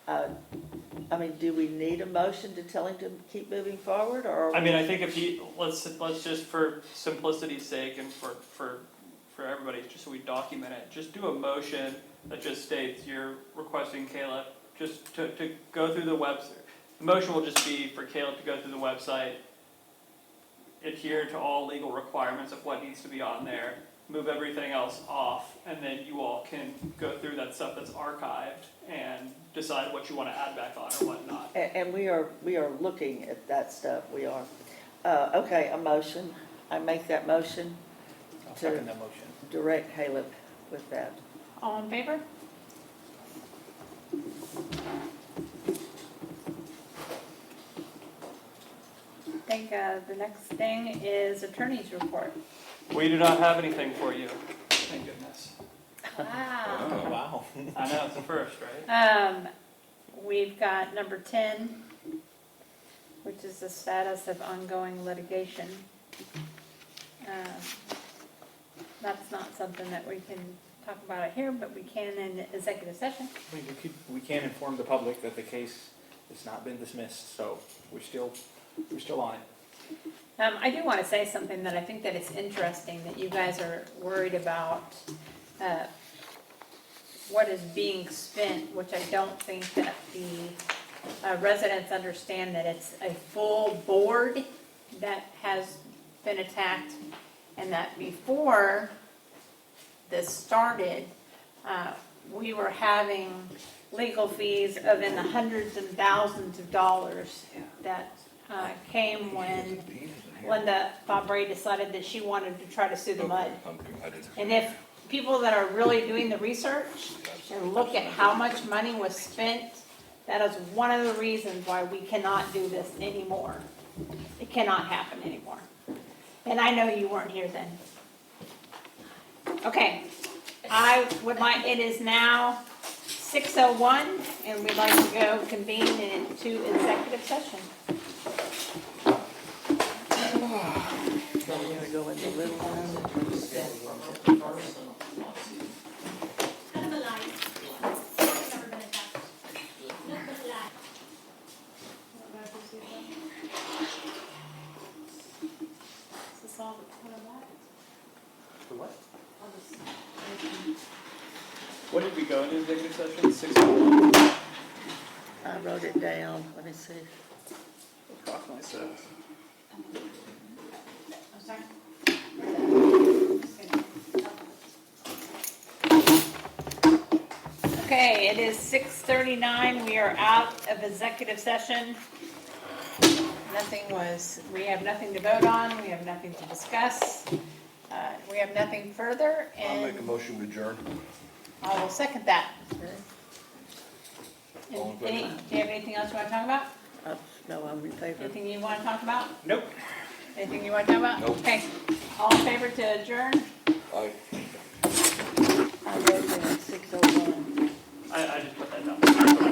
I mean, do we need a motion to tell him to keep moving forward, or? I mean, I think if let's just for simplicity's sake and for everybody, just so we document it, just do a motion that just states you're requesting Caleb just to go through the website. The motion will just be for Caleb to go through the website, adhere to all legal requirements of what needs to be on there, move everything else off, and then you all can go through that stuff that's archived and decide what you want to add back on or what not. And we are looking at that stuff, we are. Okay, a motion, I make that motion I'll second that motion. direct Caleb with that. All in favor? I think the next thing is attorney's report. We do not have anything for you, thank goodness. Wow. Oh, wow. I know, it's the first, right? We've got number 10, which is the status of ongoing litigation. That's not something that we can talk about it here, but we can in executive session. We can inform the public that the case has not been dismissed, so we're still on it. I do want to say something that I think that it's interesting that you guys are worried about what is being spent, which I don't think that the residents understand that it's a full board that has been attacked, and that before this started, we were having legal fees of in the hundreds and thousands of dollars that came when Linda Fabre decided that she wanted to try to sue the MUD. And if people that are really doing the research and look at how much money was spent, that is one of the reasons why we cannot do this anymore. It cannot happen anymore. And I know you weren't here then. Okay, it is now 6:01, and we'd like to go convene into executive session. So we're gonna go in the little room. Cut the light. Never been attacked. Cut the light. Is this all part of that? For what? What did we go into executive session? 6:01? I wrote it down, let me see. Approximately. I'm sorry? Okay, it is 6:39. We are out of executive session. We have nothing to vote on. We have nothing to discuss. We have nothing further, I'll make a and motion to adjourn. I will second that. All in favor? Do you have anything else you want to talk about? No, I'm in favor. Anything you want to talk about? Nope. Anything you want to talk about? Nope. Okay. All in favor to adjourn? Aye. I wrote down 6:01. I just put that down.